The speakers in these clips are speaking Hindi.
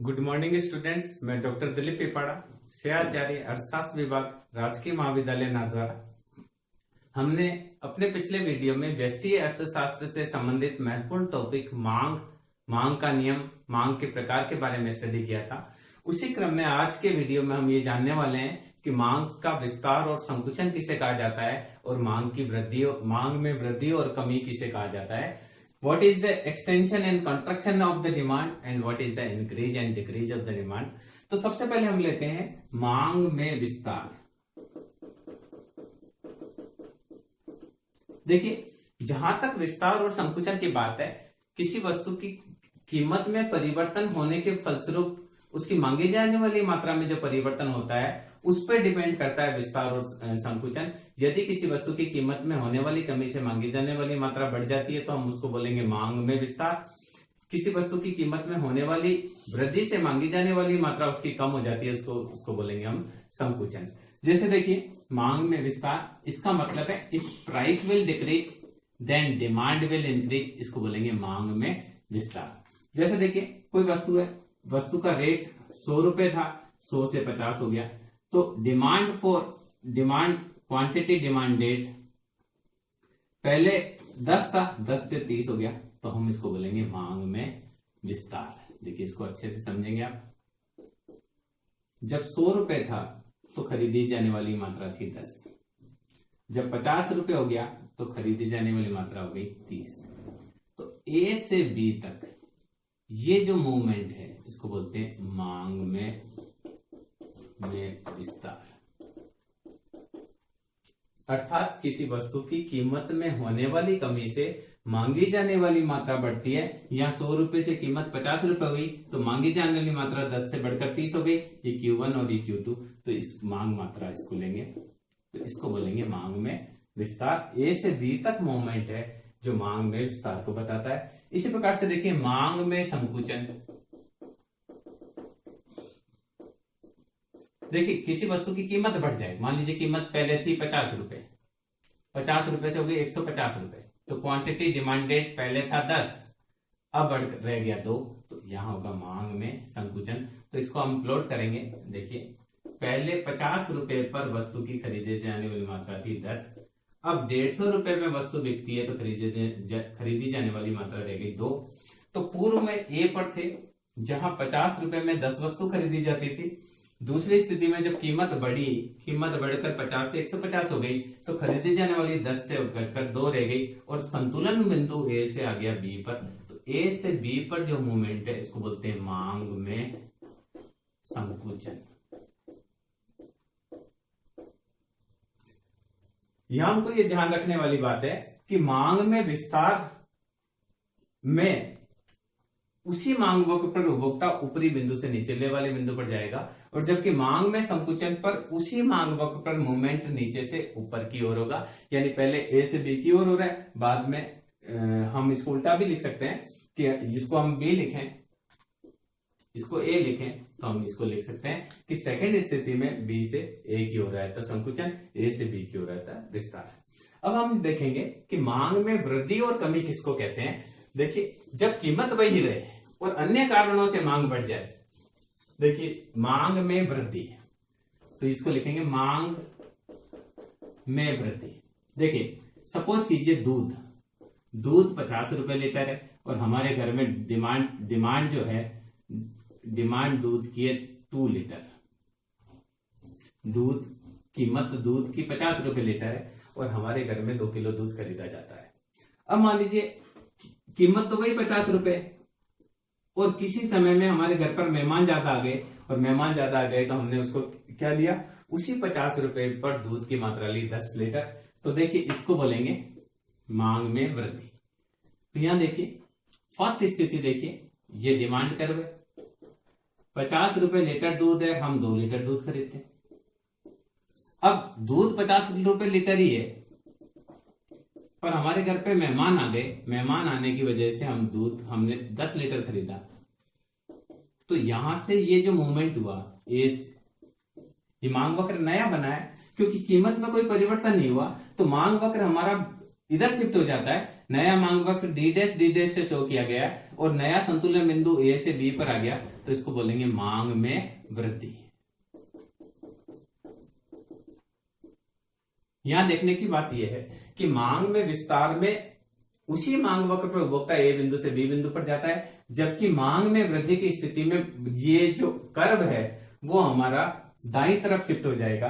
Good morning students. मैं डॉक्टर दिलीप पिपाड़ा, सहआचार्य अर्थशास्त्र विभाग, राजकीय महाविद्यालय नाथद्वारा। हमने अपने पिछले वीडियो में व्यष्टि अर्थशास्त्र से संबंधित महत्वपूर्ण टॉपिक मांग का नियम, मांग के प्रकार के बारे में स्टडी किया था। उसी क्रम में आज के वीडियो में हम ये जानने वाले हैं कि मांग का विस्तार और संकुचन किसे कहा जाता है और मांग में वृद्धि और कमी किसे कहा जाता है। What is the extension and contraction of the demand and what is the increase and decrease of the demand? तो सबसे पहले हम लेते हैं मांग में विस्तार। देखिए, जहां तक विस्तार और संकुचन की बात है, किसी वस्तु की कीमत में परिवर्तन होने के फलस्वरूप उसकी मांगी जाने वाली मात्रा में जो परिवर्तन होता है उस पर डिपेंड करता है विस्तार और संकुचन। यदि किसी वस्तु की कीमत में होने वाली कमी से मांगी जाने वाली मात्रा बढ़ जाती है तो हम उसको बोलेंगे मांग में विस्तार। किसी वस्तु की कीमत में होने वाली वृद्धि से मांगी जाने वाली मात्रा उसकी कम हो जाती है, उसको बोलेंगे हम संकुचन। जैसे देखिए, मांग में विस्तार, इसका मतलब है if price will decrease then demand will increase, इसको बोलेंगे मांग में विस्तार। जैसे देखिए, कोई वस्तु है, वस्तु का रेट 100 रुपए था, 100 से 50 हो गया, तो डिमांड क्वांटिटी डिमांडेड पहले 10 था, 10 से 30 हो गया, तो हम इसको बोलेंगे मांग में विस्तार। देखिए, इसको अच्छे से समझेंगे आप। जब 100 रुपए था तो खरीदी जाने वाली मात्रा थी 10, जब 50 रुपए हो गया तो खरीदी जाने वाली मात्रा हो गई 30। तो ए से बी तक ये जो मूवमेंट है इसको बोलते हैं मांग में विस्तार। अर्थात किसी वस्तु की कीमत में होने वाली कमी से मांगी जाने वाली मात्रा बढ़ती है। यहाँ 100 रुपए से कीमत 50 रुपए हुई तो मांगी जाने वाली मात्रा 10 से बढ़कर 30 हो गई। ये Q1 और ये Q2, तो इस मांग मात्रा इसको लेंगे, तो इसको बोलेंगे मांग में विस्तार। ए से बी तक मूवमेंट है जो मांग में विस्तार को बताता है। इसी प्रकार से देखिए, मांग में संकुचन। देखिए, किसी वस्तु की कीमत बढ़ जाए, मान लीजिए कीमत पहले थी 50 रुपए, 50 रुपए से हो गई 150 रुपए, तो क्वांटिटी डिमांडेड पहले था 10, अब बढ़ रह गया 2, तो यहां होगा मांग में संकुचन। तो इसको हम प्लॉट करेंगे। देखिए, पहले 50 रुपए पर वस्तु की खरीदी जाने वाली मात्रा थी 10, अब 150 रुपए में वस्तु बिकती है तो खरीदी जाने वाली मात्रा रह गई 2। तो पूर्व में ए पर थे, जहां 50 रुपए में 10 वस्तु खरीदी जाती थी। दूसरी स्थिति में जब कीमत बढ़कर 50 से 150 हो गई तो खरीदी जाने वाली 10 से घटकर 2 रह गई और संतुलन बिंदु ए से आ गया बी पर। तो ए से बी पर जो मूवमेंट है इसको बोलते हैं मांग में संकुचन। यहां हमको ये ध्यान रखने वाली बात है कि मांग में विस्तार में उसी मांग वक्र पर उपभोक्ता ऊपरी बिंदु से निचले वाले बिंदु पर जाएगा, और जबकि मांग में संकुचन पर उसी मांग वक्र पर मूवमेंट नीचे से ऊपर की ओर होगा। यानी पहले ए से बी की ओर हो रहा है, बाद में हम इसको उल्टा भी लिख सकते हैं कि जिसको हम बी लिखें, इसको ए लिखें, तो हम इसको लिख सकते हैं कि सेकंड स्थिति में बी से ए की ओर रहता है संकुचन, ए से बी की ओर रहता है विस्तार। अब हम देखेंगे कि मांग में वृद्धि और कमी किसको कहते हैं। देखिए, जब कीमत वही रहे और अन्य कारणों से मांग बढ़ जाए, देखिए मांग में वृद्धि, तो इसको लिखेंगे मांग में वृद्धि। देखिए, सपोज कीजिए दूध 50 रुपए लीटर है और हमारे घर में डिमांड जो है, डिमांड दूध की है 2 लीटर। कीमत दूध की 50 रुपए लीटर है और हमारे घर में 2 किलो दूध खरीदा जाता है। अब मान लीजिए कीमत तो वही 50 रुपए, और किसी समय में हमारे घर पर मेहमान ज्यादा आ गए, और मेहमान ज्यादा आ गए तो हमने उसको क्या लिया, उसी 50 रुपए पर दूध की मात्रा ली 10 लीटर। तो देखिए, इसको बोलेंगे मांग में वृद्धि। तो यहां देखिए, फर्स्ट स्थिति देखिए, ये डिमांड कर्व है, 50 रुपए लीटर दूध है, हम 2 लीटर दूध खरीदते हैं। अब दूध 50 रुपए लीटर ही है, पर हमारे घर पे मेहमान आ गए, मेहमान आने की वजह से हमने 10 लीटर खरीदा। तो यहां से ये जो मूवमेंट हुआ, ये मांग वक्र नया बना है, क्योंकि कीमत में कोई परिवर्तन नहीं हुआ, तो मांग वक्र हमारा इधर शिफ्ट हो जाता है, नया मांग वक्र डी डैश से शो किया गया है और नया संतुलन बिंदु ए से बी पर आ गया, तो इसको बोलेंगे मांग में वृद्धि। यहां देखने की बात यह है कि मांग में विस्तार में उसी मांग वक्र पर उपभोक्ता ए बिंदु से बी बिंदु पर जाता है, जबकि मांग में वृद्धि की स्थिति में ये जो कर्व है वो हमारा दाईं तरफ शिफ्ट हो जाएगा।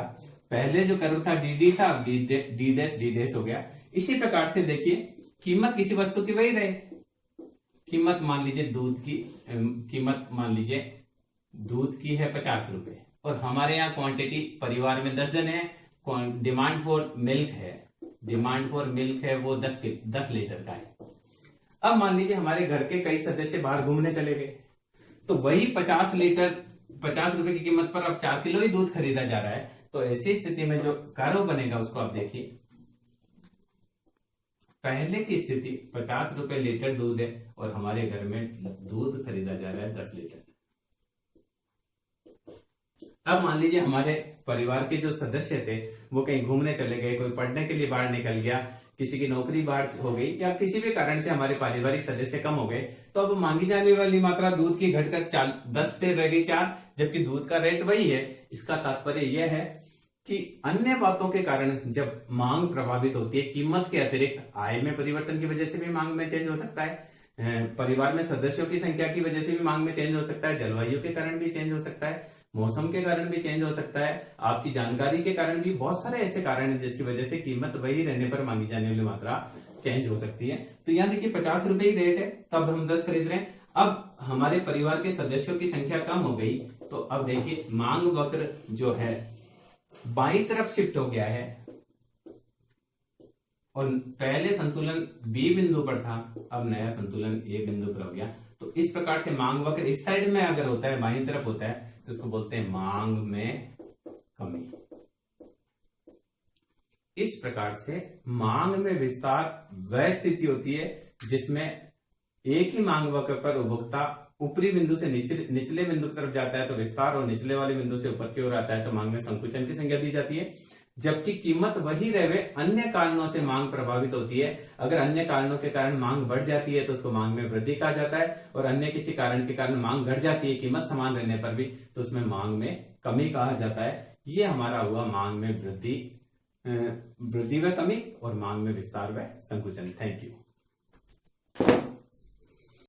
पहले जो कर्व था डी था, अब डी डैश हो गया। इसी प्रकार से देखिए, कीमत किसी वस्तु की वही रहे, कीमत मान लीजिए दूध की, कीमत मान लीजिए दूध की है 50 रुपए और हमारे यहाँ क्वांटिटी परिवार में 10 जने हैं, डिमांड फॉर मिल्क है वो 10 लीटर का है। अब मान लीजिए हमारे घर के कई सदस्य बाहर घूमने चले गए, तो वही 50 लीटर 50 रुपए की कीमत पर अब 4 किलो ही दूध खरीदा जा रहा है। तो ऐसी स्थिति में जो कर्व बनेगा उसको आप देखिए, पहले की स्थिति 50 रुपए लीटर दूध है और हमारे घर में दूध खरीदा जा रहा है 10 लीटर। अब मान लीजिए हमारे परिवार के जो सदस्य थे वो कहीं घूमने चले गए, कोई पढ़ने के लिए बाहर निकल गया, किसी की नौकरी बाहर हो गई या किसी भी कारण से हमारे पारिवारिक सदस्य कम हो गए, तो अब मांगी जाने वाली मात्रा दूध की घटकर 10 से रह गई 4, जबकि दूध का रेट वही है। इसका तात्पर्य यह है कि अन्य बातों के कारण जब मांग प्रभावित होती है, कीमत के अतिरिक्त आय में परिवर्तन की वजह से भी मांग में चेंज हो सकता है, परिवार में सदस्यों की संख्या की वजह से भी मांग में चेंज हो सकता है, जलवायु के कारण भी चेंज हो सकता है, मौसम के कारण भी चेंज हो सकता है, आपकी जानकारी के कारण भी, बहुत सारे ऐसे कारण हैं जिसकी वजह से कीमत वही रहने पर मांगी जाने वाली मात्रा चेंज हो सकती है। तो यहाँ देखिए 50 रुपए ही रेट है, तब हम 10 खरीद रहे हैं। अब हमारे परिवार के सदस्यों की संख्या कम हो गई, तो अब देखिए मांग वक्र जो है बाईं तरफ शिफ्ट हो गया है और पहले संतुलन बी बिंदु पर था, अब नया संतुलन ए बिंदु पर हो गया। तो इस प्रकार से मांग वक्र इस साइड में अगर होता है, बाईं तरफ होता है, तो इसको बोलते हैं मांग में कमी। इस प्रकार से मांग में विस्तार वह स्थिति होती है जिसमें एक ही मांग वक्र पर उपभोक्ता ऊपरी बिंदु से निचले बिंदु की तरफ जाता है तो विस्तार, और निचले वाले बिंदु से ऊपर की ओर आता है तो मांग में संकुचन की संज्ञा दी जाती है। जबकि कीमत वही रहे, अन्य कारणों से मांग प्रभावित होती है। अगर अन्य कारणों के कारण मांग बढ़ जाती है तो उसको मांग में वृद्धि कहा जाता है, और अन्य किसी कारण के कारण मांग घट जाती है कीमत समान रहने पर भी, तो उसमें मांग में कमी कहा जाता है। ये हमारा हुआ मांग में वृद्धि व कमी और मांग में विस्तार व संकुचन। Thank you.